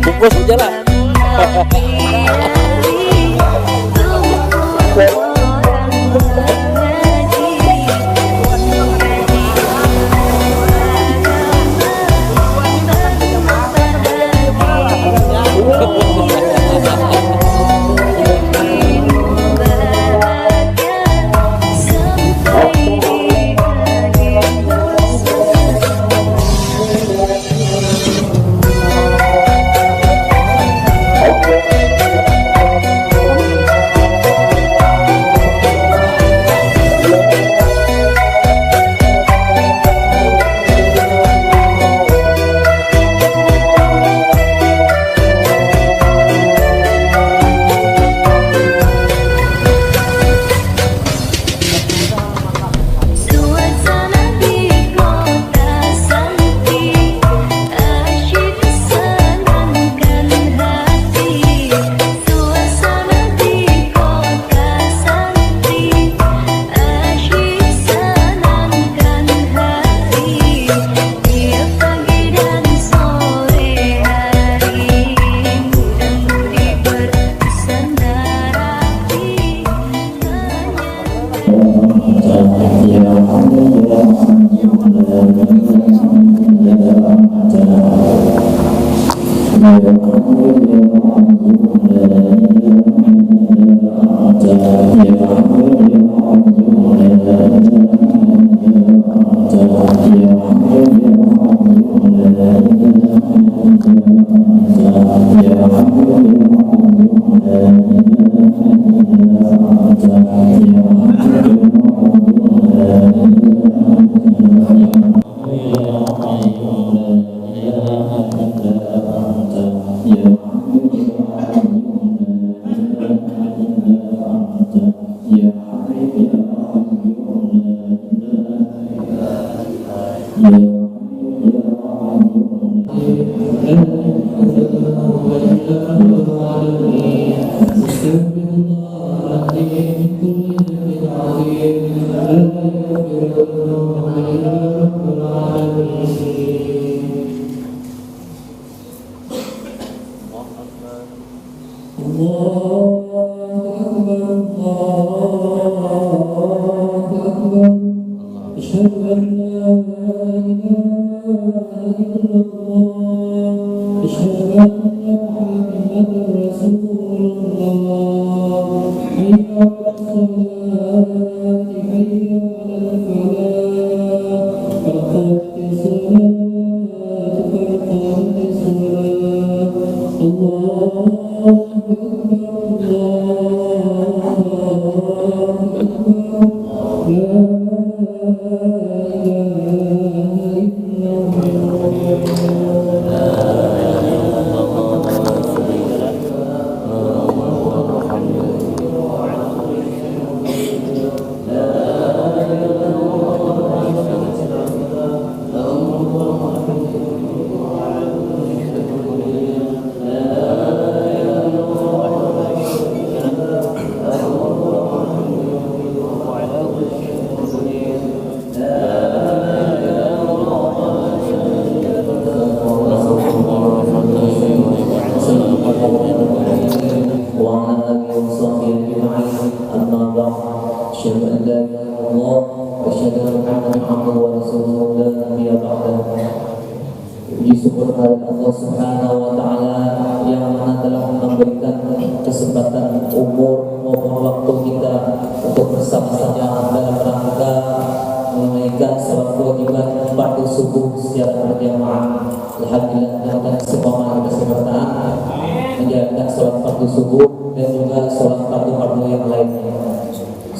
Bungkus aja lah.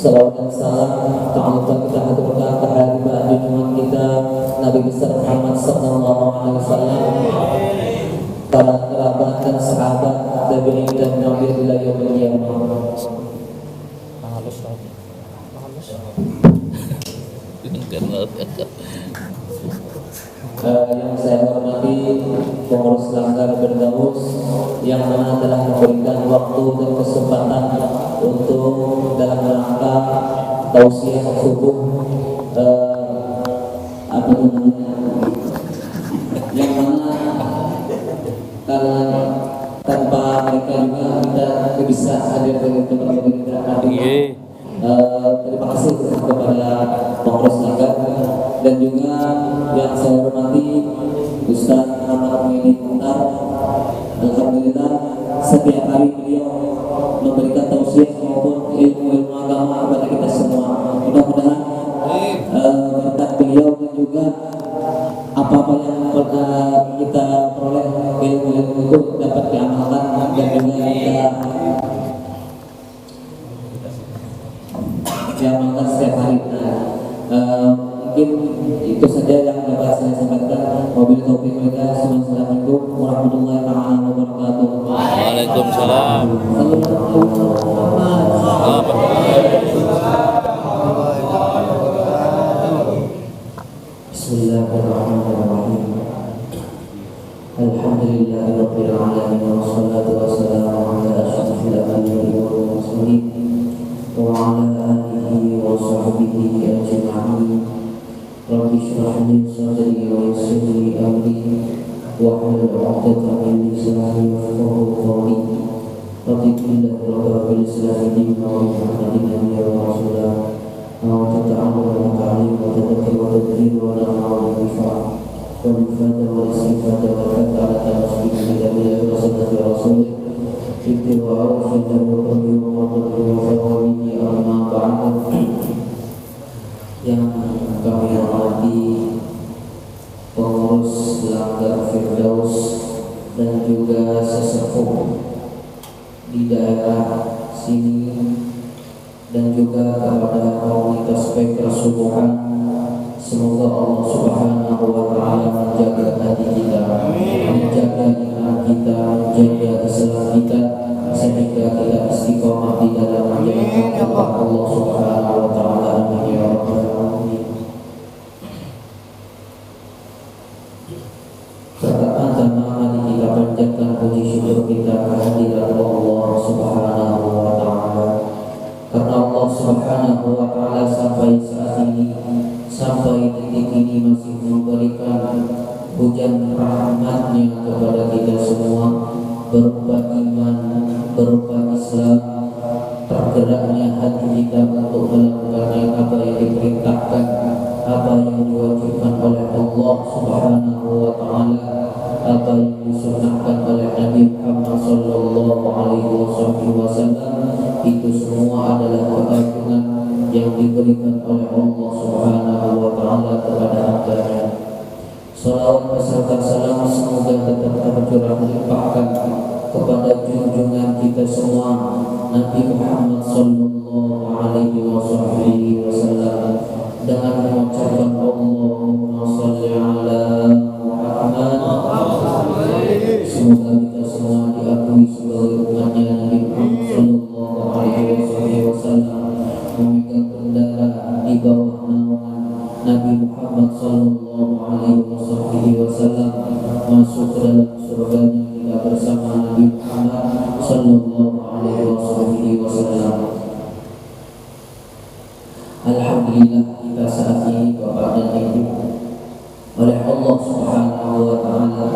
Salawat dan salam ta'alluqan kita haturkan kepada junjungan kita Nabi besar Muhammad sallallahu alaihi wasallam, para kerabat dan sahabat tabi'in dan nabi ila yaumil qiyamah. Yang saya hormati pengurus Langgar Berdaus yang mana telah memberikan waktu dan kesempatan untuk dalam rangka tausiah subuh yang mana kalau tanpa mereka juga kita tidak bisa hadir di tempat kita hadir. Terima kasih kepada Pengurus Nagar dan juga yang saya hormati Ustaz Muhammad Muhyiddin Mukhtar. Alhamdulillah setiap hari beliau memberikan tausiah maupun ilmu agama kepada kita semua. Mudah-mudahan berkat beliau dan juga apa-apa yang kita peroleh ilmu itu dapat diamalkan dan juga kita diamalkan setiap hari. Mungkin itu saja yang dapat saya sampaikan. Wabillahi taufiq wal hidayah. Assalamualaikum warahmatullahi wabarakatuh. Waalaikumsalam. Bismillahirrahmanirrahim. Alhamdulillahirabbil alamin wassalatu wassalamu ala asyrofil anbiya'i wal mursalin wa ala alihi wa sahbihi ajma'in. Rabbi shrah li sadri wa yassir li amri wahlul 'uqdatam min lisani yafqahu qawli. Rabbi billahi rabbil alamin wa muhammadin nabiyyan wa rasulah wa ta'ala ta'ala wa tadabbar wa tadbir wa na'am bifa wa nifada wa istifada wa ta'ala tasbih billahi wa sallallahu alaihi wasallam ibtiwa wa fidda wa qabli wa qadri wa fawali amma ba'd. Yang kami hormati pengurus Langgar Firdaus dan juga sesepuh di daerah sini dan juga kepada komunitas Fikra Subuhan, semoga Allah Subhanahu wa Ta'ala menjaga hati kita, menjaga iman kita, menjaga Islam kita, sehingga kita istiqomah di dalam menjalankan Allah Subhanahu wa Ta'ala. Amin ya rabbal alamin. Pertama-tama mari kita panjatkan puji syukur kita kehadirat Allah Subhanahu wa Ta'ala, karena Allah Subhanahu wa Ta'ala sampai saat ini, sampai detik ini masih memberikan hujan rahmatnya kepada kita semua, berupa iman, berupa Islam, tergeraknya hati kita untuk melakukan apa yang diperintahkan, apa yang diwajibkan oleh Allah Subhanahu wa Ta'ala, apa yang disunnahkan oleh Nabi Muhammad sallallahu alaihi wasallam. Itu semua adalah keagungan yang diberikan oleh Allah Subhanahu wa Ta'ala kepada hamba-Nya. Salawat beserta salam semoga tetap tercurah limpahkan kepada junjungan kita semua Nabi Muhammad sallallahu alaihi wasallam, dengan mengucapkan Allahumma shalli ala Muhammad. Semoga kita semua diakui sebagai umatnya Nabi Muhammad sallallahu alaihi wasallam, memegang bendera di bawah naungan Nabi Muhammad sallallahu alaihi wasallam, masuk ke dalam surganya kita bersama Nabi Muhammad sallallahu alaihi wasallam. Alhamdulillah kita saat ini Bapak dan Ibu oleh Allah Subhanahu wa Ta'ala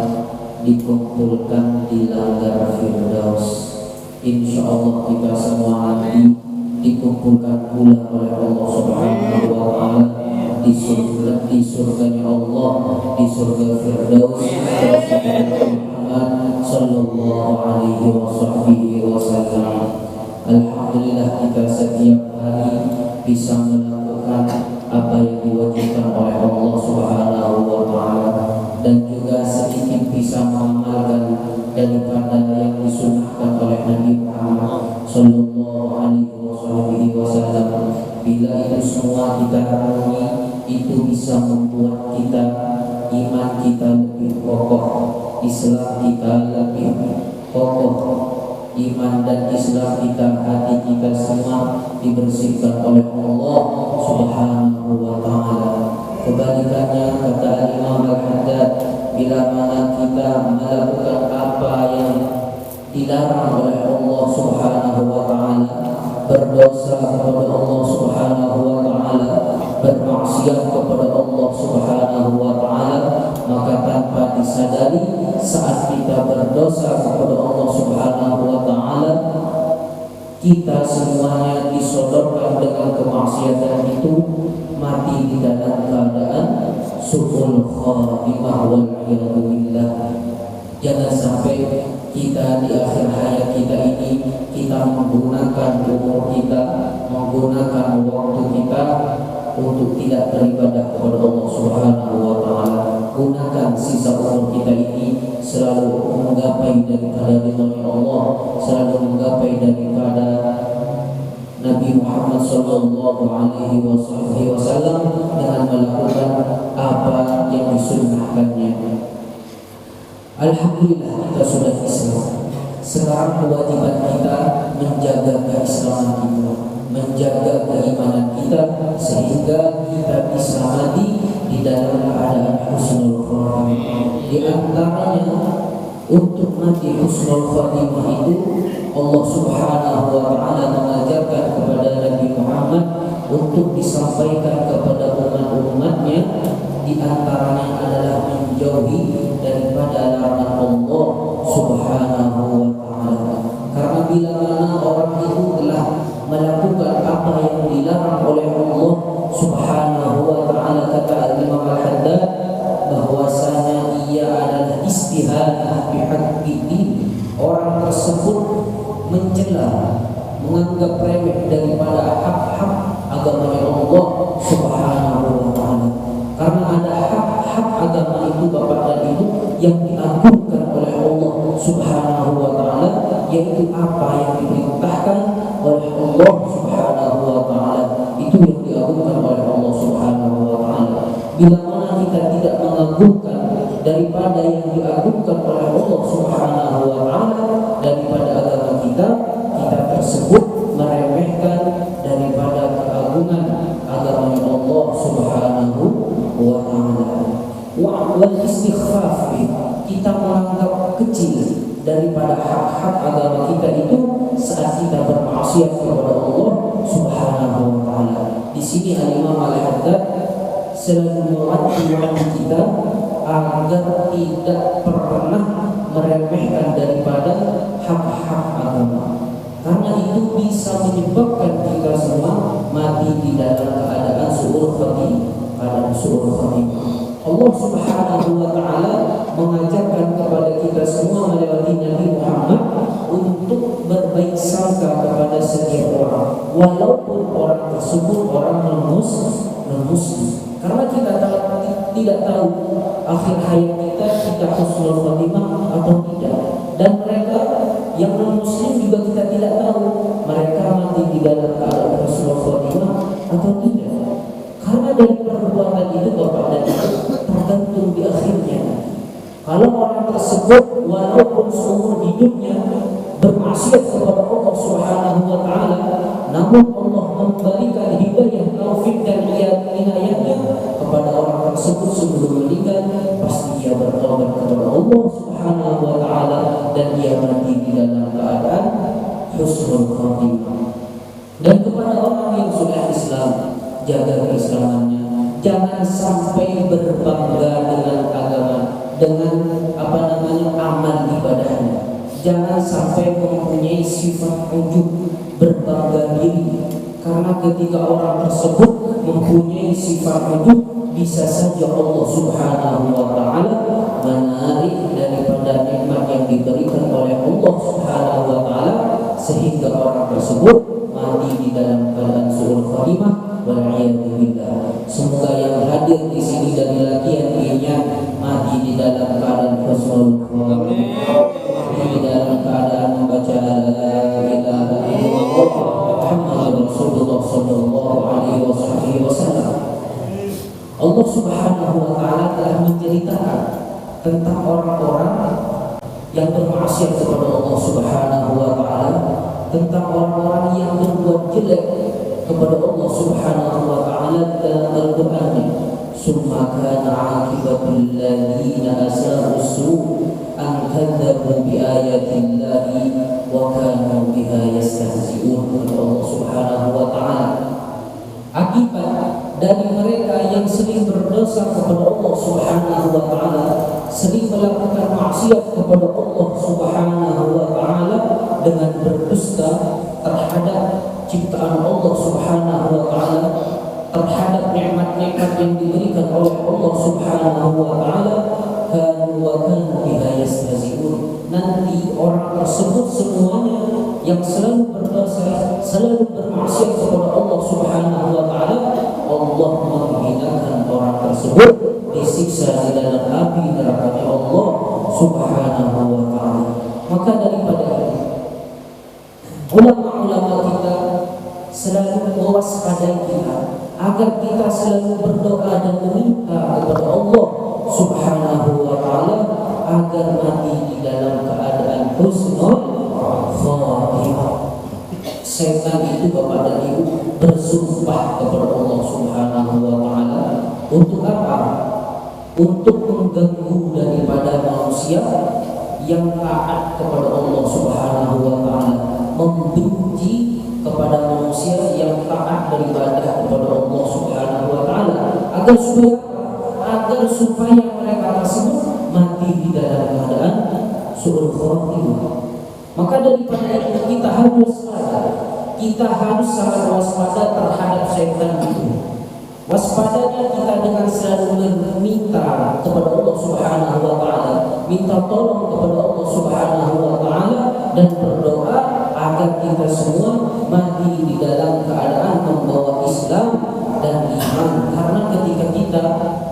dikumpulkan di Langgar Firdaus. Insya Allah kita semua nanti dikumpulkan pula oleh Allah Subhanahu wa Ta'ala di surganya Allah, di surga Firdaus bersama Muhammad sallallahu alaihi wasallam. Alhamdulillah kita setiap hari bisa melakukan apa yang diwajibkan oleh Allah Subhanahu wa Ta'ala, dan juga sedikit bisa mengamalkan daripada yang disunnahkan oleh Nabi Muhammad sallallahu alaihi wasallam. Bila itu semua kita harmoni, itu bisa membuat kita, iman kita lebih kokoh, Islam kita lebih kokoh, iman dan Islam kita, hati kita semua dibersihkan oleh Allah Subhanahu wa Ta'ala. Kebalikannya kata Imam Al-Haddad, bila mana kita melakukan apa yang dilarang oleh Allah Subhanahu wa Ta'ala, berdosa kepada Allah Subhanahu wa Ta'ala, bermaksiat kepada Allah Subhanahu saat kita berdosa kepada Allah Subhanahu wa taala, kita semuanya disodorkan dengan kemaksiatan itu, mati di dalam keadaan su'ul khatimah wal iyadu billah. Jangan sampai kita di akhir hayat kita ini kita menggunakan umur kita, menggunakan waktu kita untuk tidak beribadah kepada Allah Subhanahu wa taala. Gunakan sisa umur kita ini selalu menggapai daripada ridha Allah, selalu menggapai daripada Nabi Muhammad sallallahu alaihi wasallam dengan melakukan apa yang disunnahkannya. Alhamdulillah kita sudah Islam. Sekarang kewajiban kita menjaga keislaman kita, menjaga keimanan kita, sehingga kita bisa mati di dalam keadaan husnul khatimah. Di antaranya untuk mati husnul khatimah itu Allah Subhanahu wa taala mengajarkan kepada Nabi Muhammad untuk disampaikan kepada umat-umatnya. Di antaranya adalah menjauhi daripada larangan Allah Subhanahu wa taala. Karena bila mana orang itu telah melakukan apa yang dilarang oleh Allah Subhanahu wa taala, kata Imam Al-Haddad bahwasanya ia adalah istihadah bihaqqihi. Orang tersebut mencela, menganggap remeh daripada hak-hak agamanya Allah Subhanahu wa taala. Karena ada hak-hak agama itu, Bapak dan Ibu, yang diagungkan oleh Allah Subhanahu wa taala, yaitu apa yang diperintahkan oleh Allah Subhanahu wa taala, itu yang diagungkan oleh Allah Subhanahu wa taala. Bila mana kita tidak mengagungkan daripada yang diagungkan oleh Allah Subhanahu wa taala daripada agama kita, kita tersebut meremehkan daripada keagungan agama Allah Subhanahu wa ta'ala. Wal istighfaf, kita menganggap kecil daripada hak-hak agama kita itu saat kita bermaksiat kepada Allah Subhanahu wa ta'ala. Di sini Imam Al-Haddad selalu mewanti kita agar tidak pernah meremehkan daripada hak-hak agama, karena itu bisa menyebabkan kita semua mati di dalam keadaan su'ul khatimah. Allah Subhanahu wa taala mengajarkan kepada kita semua melewati Nabi Muhammad untuk berbaik sangka kepada setiap orang, walaupun orang tersebut orang non-muslim. Karena kita tidak tahu akhir hayat kita husnul khatimah atau tidak. Dan mereka yang non-muslim juga kita tidak tahu mereka mati di dalam keadaan husnul khatimah atau tidak. Karena dari perbuatan itu, Bapak dan Ibu, tergantung di akhirnya. Kalau orang tersebut walaupun seumur hidupnya bermaksiat kepada Allah Subhanahu wa taala, namun Allah memberikan hidayah, taufik dan inayahnya kepada orang tersebut sebelum meninggal, pasti dia bertobat kepada Allah Subhanahu wa taala dan dia mati di dalam keadaan husnul khatimah. Dan kepada orang yang sudah Islam, jaga keislamannya, jangan sampai berbangga dengan agama, dengan amal ibadahnya. Jangan sampai mempunyai sifat ujub, berbangga diri. Karena ketika orang tersebut mempunyai sifat ujub, bisa saja Allah Subhanahu wa taala menarik daripada nikmat yang diberikan oleh Allah Subhanahu wa taala, sehingga orang tersebut mati di dalam keadaan su'ul khatimah. Semoga yang hadir di sini dari laki-lakinya mati di dalam keadaan husnul khatimah, di dalam keadaan membaca la ilaha illallah Muhammadur Rasulullah sallallahu alaihi wasallam. Allah Subhanahu wa taala telah menceritakan tentang orang-orang yang bermaksiat kepada Allah Subhanahu wa taala, tentang orang-orang yang berbuat jelek kepada Allah Subhanahu wa taala dalam Al-Qur'an. Summa kana 'aqibatul ladzina asa'u an kadzabu bi ayatillahi wa kanu biha yastahzi'un. Allah Subhanahu wa taala, akibat dari mereka yang sering berdosa kepada Allah Subhanahu wa taala, sering melakukan maksiat kepada Allah Subhanahu wa taala dengan berdusta terhadap ciptaan Allah Subhanahu wa taala, terhadap nikmat-nikmat yang diberikan oleh Allah Subhanahu wa taala, kanu biha yastahzi'un. Nanti orang tersebut semuanya yang selalu berdosa, selalu bermaksiat kepada Allah Subhanahu wa taala, Allah menghinakan orang tersebut, disiksa di dalam api neraka Allah Subhanahu wa taala. Maka daripada itu, ulama-ulama kita selalu mewaspadai kita agar kita selalu berdoa dan meminta kepada Allah Subhanahu wa taala agar mati di dalam keadaan husnul khatimah. Setan itu Bapak dan Ibu bersumpah kepada Allah Subhanahu wa taala untuk apa? Untuk mengganggu daripada manusia yang taat kepada Allah Subhanahu wa taala, membenci kepada manusia yang taat beribadah kepada Allah Subhanahu wa taala, agar supaya mereka tersebut mati di dalam keadaan su'ul khatimah. Maka daripada itu kita harus sangat waspada terhadap setan itu. Waspadanya kita dengan selalu meminta kepada Allah Subhanahu wa taala, minta tolong kepada Allah Subhanahu wa taala dan berdoa agar kita semua mati di dalam keadaan membawa Islam dan iman. Karena ketika kita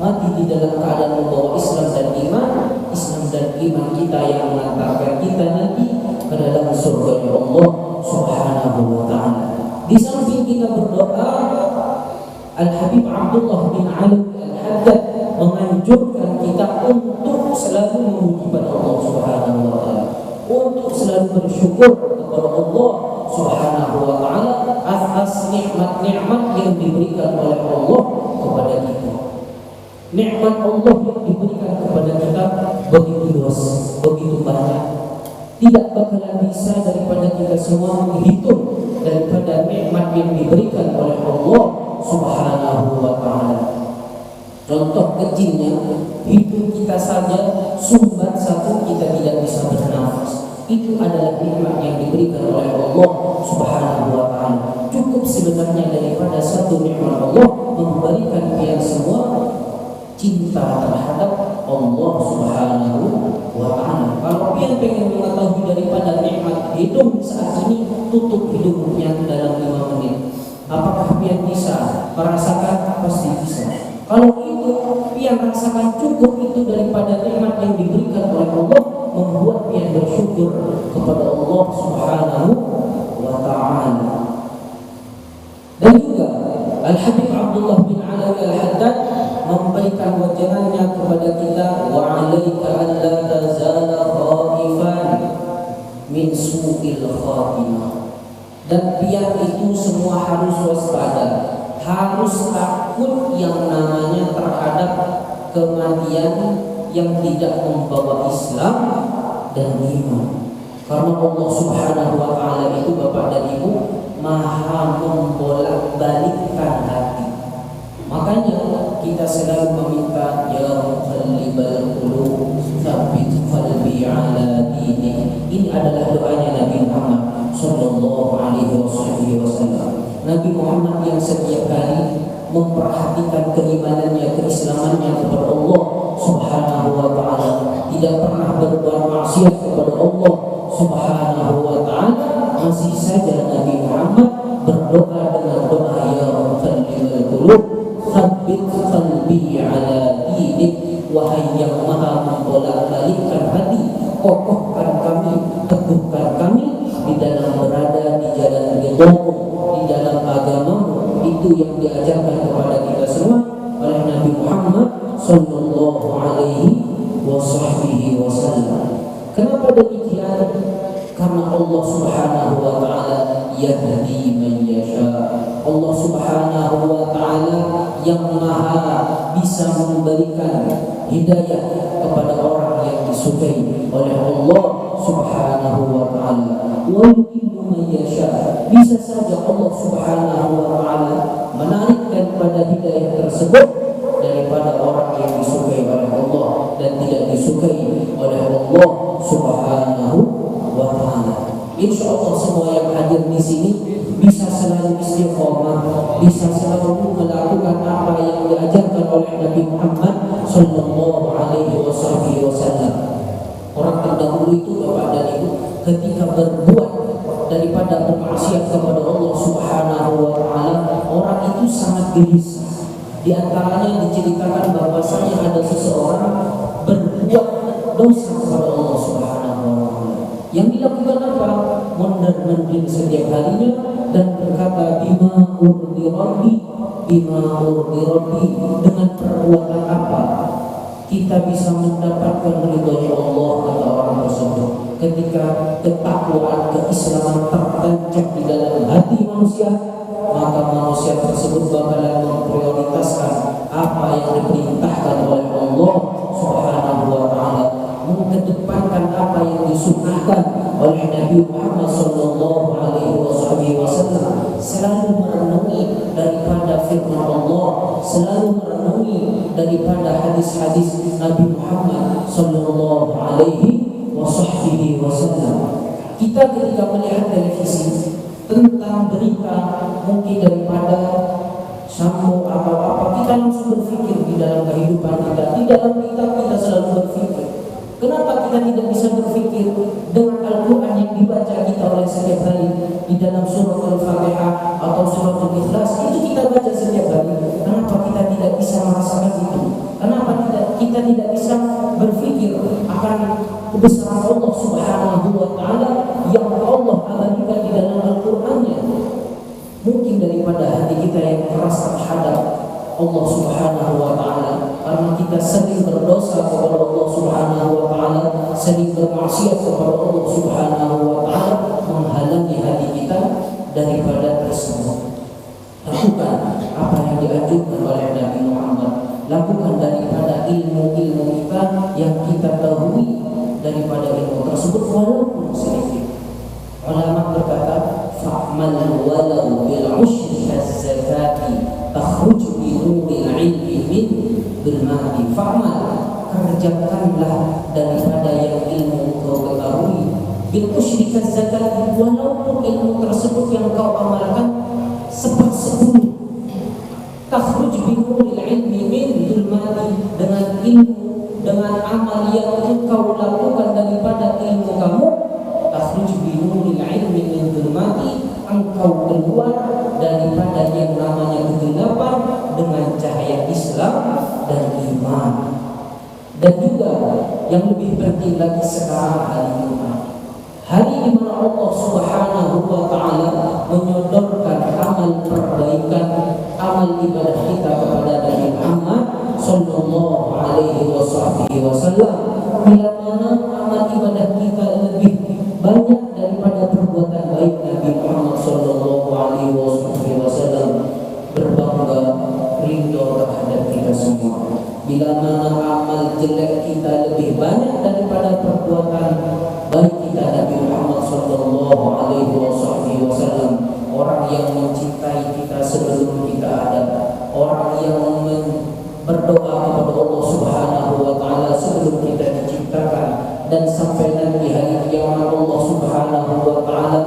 mati di dalam keadaan membawa Islam dan iman, Islam dan iman kita yang mengantarkan kita nanti ke dalam surga Allah Subhanahu wa taala. Di samping kita berdoa, Al-Habib Abdullah bin Ali Al-Haddad menganjurkan kita untuk selalu memuji pada Allah Subhanahu wa taala, untuk selalu bersyukur kepada Allah Subhanahu wa taala atas nikmat-nikmat yang diberikan oleh Allah kepada kita. Nikmat Allah yang diberikan kepada kita begitu luas, begitu banyak. Tidak bakalan bisa daripada kita semua menghitung daripada nikmat yang diberikan oleh Allah Subhanahu wa taala. Contoh kecilnya, hidup kita saja sumbat satu kita tidak bisa bernafas. Itu adalah nikmat yang diberikan oleh Allah Subhanahu wa taala. Cukup sebenarnya daripada satu nikmat Allah memberikan kalian semua cinta terhadap Allah Subhanahu wa taala. Kalau kalian pengen mengetahui daripada nikmat hidup saat ini, tutup hidupnya dalam 5 menit. Apakah pian bisa merasakan? Pasti bisa. Kalau itu pian rasakan cukup itu daripada nikmat yang diberikan oleh Allah, membuat pian bersyukur kepada Allah Subhanahu wa taala. Dan juga Al-Habib Abdullah bin Ali Al-Haddad memberikan wajangannya kepada kita, wa 'alaika an la tazala khaifan min su'il khatimah. Dan pian itu semua harus waspada, harus takut yang namanya terhadap kematian yang tidak membawa Islam dan iman. Karena Allah Subhanahu wa taala itu Bapak dan Ibu Maha membolak-balikkan hati. Makanya kita selalu meminta, ya muqallibal qulub tsabbit qalbi ala dinik. Ini adalah doanya Nabi Muhammad sallallahu alaihi wasallam. Nabi Muhammad yang setiap kali memperhatikan keimanannya, keislamannya kepada Allah Subhanahu wa taala, tidak pernah berbuat maksiat kepada Allah Subhanahu wa taala, masih saja Nabi Muhammad berdoa dengan doa, ya muqallibal qulub tsabbit qalbi ala dinik. Wahai yang Maha membolak-balikkan hati, kokohkan kami, teguhkan kami di dalam berada di jalan ridho-Mu, di dalam agama-Mu. Itu yang diajarkan kepada kita semua oleh Nabi Muhammad sallallahu alaihi wasallam. Kenapa demikian? Karena Allah Subhanahu wa taala yahdi man yasha. Allah Subhanahu wa taala yang Maha bisa memberikan hidayah kepada orang yang disukai oleh Allah Subhanahu wa taala. Wa yudhillu man yasha. Bisa saja Allah Subhanahu wa taala menarik daripada hidayah tersebut daripada orang yang disukai oleh Allah dan tidak disukai oleh Allah Insya Allah semua yang hadir di sini bisa selalu istiqomah, bisa selalu melakukan apa yang diajarkan oleh Nabi Muhammad Sallallahu Alaihi Wasallam. Orang terdahulu itu Bapak dan Ibu ketika berbuat daripada bermaksiat kepada Allah Subhanahu Wa Taala, orang itu sangat gelisah. Di antaranya diceritakan bahwasanya ada seseorang berbuat dosa kepada Allah Subhanahu Wa Taala. Yang dilakukan apa? Mondar-mandir setiap harinya dan berkata bima urdi rabbi, dengan perbuatan apa kita bisa mendapatkan ridhonya Allah, kata orang tersebut. Ketika ketakwaan keislaman tertancap di dalam hati manusia, maka manusia tersebut bakalan memprioritaskan apa yang diperintahkan oleh Allah Subhanahu Wa Taala, mengedepankan apa yang disunnahkan oleh Nabi Muhammad Sallallahu Alaihi Wasallam, selalu merenungi daripada firman Allah, selalu merenungi daripada hadis-hadis Nabi Muhammad Sallallahu Alaihi Wasallam. Kita ketika melihat televisi tentang berita mungkin daripada sambo atau apa, kita langsung berpikir di dalam kehidupan kita, di dalam kita selalu berpikir. Kenapa kita tidak bisa berpikir dengan Al-Quran yang dibaca kita oleh setiap hari di dalam surah Al-Fatihah atau surah Al-Ikhlas, itu kita baca setiap hari. Kenapa kita tidak bisa merasakan itu? Kenapa kita tidak bisa berpikir akan kebesaran Allah Subhanahu Wa Taala yang Allah abadikan di dalam Al-Qurannya? Mungkin daripada hati kita yang keras terhadap Allah Subhanahu Wa Taala, karena kita sering berdosa kepada Allah Subhanahu Wa Taala, sering bermaksiat kepada Allah Subhanahu Wa Taala, menghalangi hati kita daripada tersebut. Lakukan apa yang dianjurkan oleh Nabi Muhammad, lakukan daripada ilmu-ilmu kita yang kita tahu daripada ilmu tersebut walaupun sedikit. Ulama berkata, fa'mal walau bil ushri az-zakati takhruju bi nuril ilmi min bil mahdi. Fa'mal, kerjakanlah daripada yang ilmu kau ketahui, bil ushri az-zakati, walaupun ilmu tersebut yang kau amalkan seper-sepuluh. Takhruju bi nuril ilmi min bil mahdi, dengan ilmu, dengan amal yang engkau lakukan daripada ilmu kamu, takhruju bi nuril ilmi min dhulmati, engkau keluar daripada yang namanya kegelapan dengan cahaya Islam dan iman. Dan juga yang lebih penting lagi sekarang hari Jumat, hari di mana Allah Subhanahu Wa Taala menyodorkan amal perbaikan, amal ibadah kita kepada Nabi Muhammad Sallallahu Alaihi Wasallam. Bila mana amal ibadah kita lebih banyak daripada perbuatan baik Nabi Muhammad Sallallahu Alaihi Wasallam, berbangga rindu terhadap kita semua. Bila mana amal jelek kita lebih banyak daripada perbuatan baik kita Nabi Muhammad Sallallahu Alaihi Wasallam, orang yang mencintai kita sebelum kita ada, orang yang berdoa kepada Allah Subhanahu Wa Taala sebelum kita diciptakan, dan sampai nanti hari kiamat Allah Subhanahu Wa Taala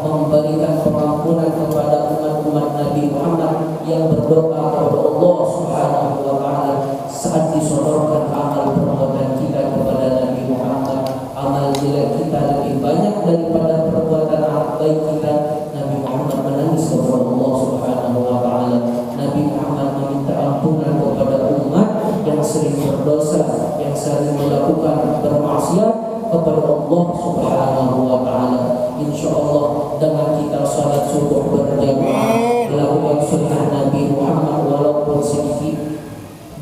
memberikan pengampunan kepada umat-umat Nabi Muhammad yang berdoa kepada Allah Subhanahu Wa Taala saat disodorkan amal perbuatan kita kepada Nabi Muhammad. Amal jelek kita lebih banyak daripada perbuatan baik kita. Nabi Muhammad menangis kepada Allah Subhanahu Wa Taala. Nabi Muhammad meminta ampunan kepada umat yang sering berdosa, yang sering melakukan bermaksiat kepada Allah Subhanahu Wa Taala. Insya Allah dengan kita salat subuh berjamaah, melakukan sunnah Nabi Muhammad walaupun sedikit,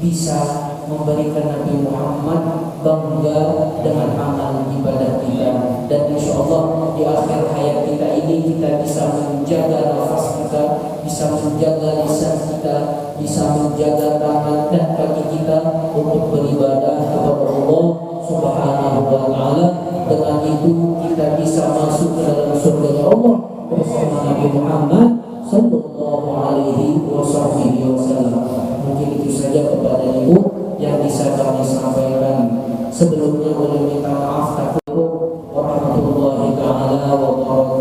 bisa memberikan Nabi Muhammad bangga dengan amal ibadah kita. Dan insya Allah di akhir hayat kita ini kita bisa menjaga nafas kita, bisa menjaga lisan kita, bisa menjaga tangan dan kaki kita untuk beribadah kepada Allah Subhanahu Wa Taala. Dengan itu kita bisa masuk ke dalam surga Allah bersama Nabi Muhammad Sallallahu Alaihi Wasallam. Mungkin itu saja kepada Ibu yang bisa kami sampaikan. Sebelumnya boleh minta maaf warahmatullahi taala wabarakatuh.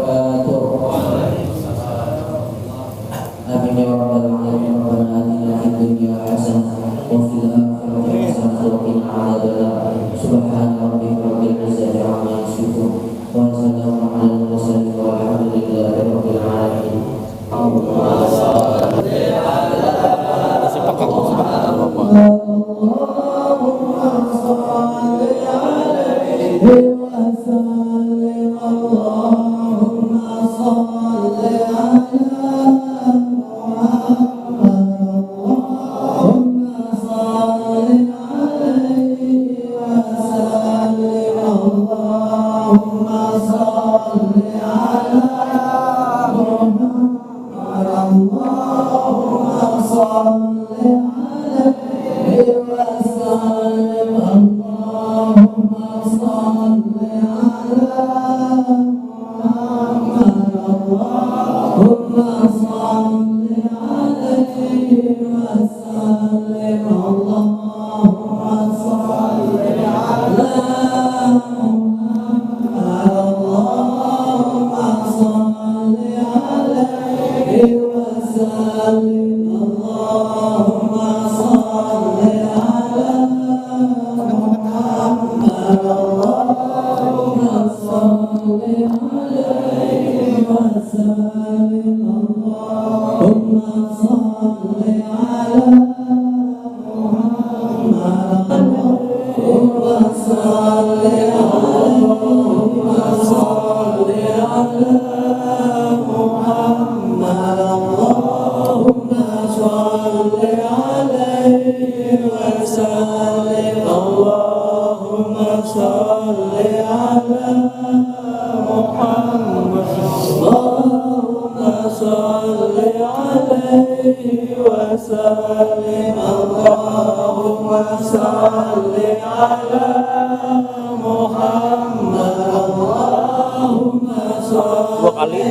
Dua kali.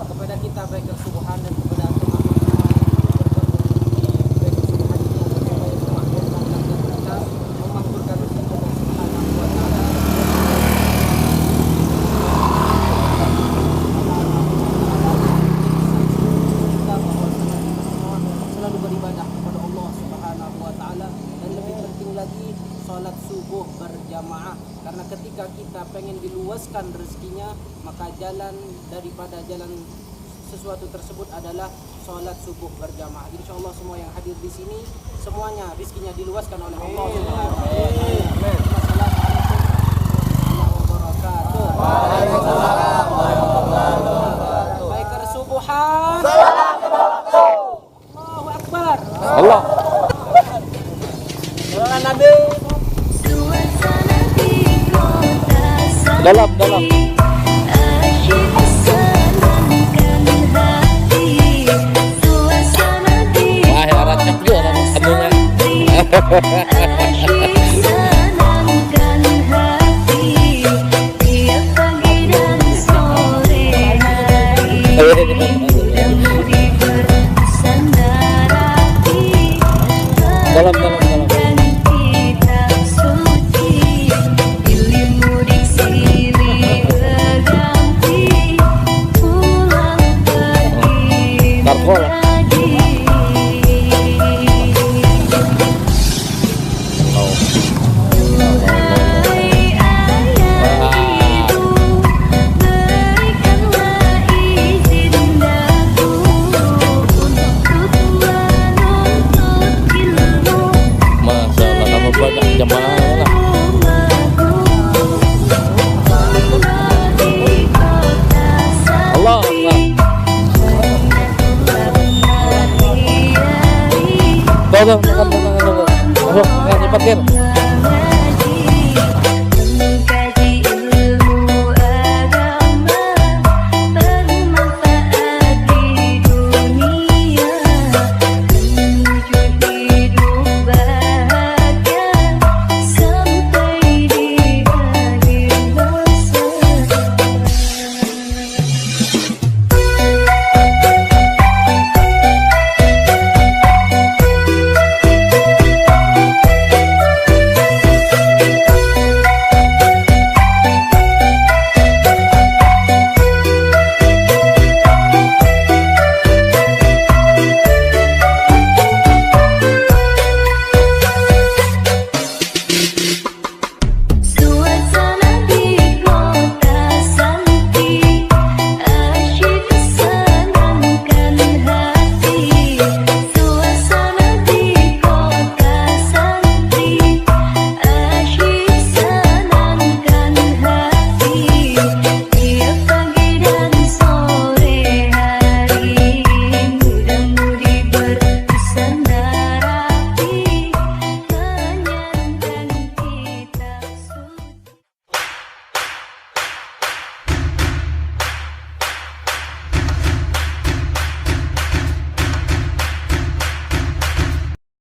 Kepada kita baik kesubuhan dan kepada memakmurkan selalu beribadah kepada Allah Subhanahu wa taala, dan lebih penting lagi salat subuh berjamaah, karena ketika kita pengen diluaskan rezekinya, maka jalan daripada jalan sesuatu tersebut adalah salat subuh berjamaah. Insyaallah semua yang hadir di sini semuanya rezekinya diluaskan oleh Allah Subhanahu wa taala. Waalaikumsalam warahmatullahi wabarakatuh. Baik kesubuhan. Allahu Akbar. Allah. Nabi. Dalam. Wah, ya racap juga nama anunya. Dalam. Tarkol. Masya Allah, nama banyak jemaah lah. Allah Akbar. Tolong, masuk, parkir.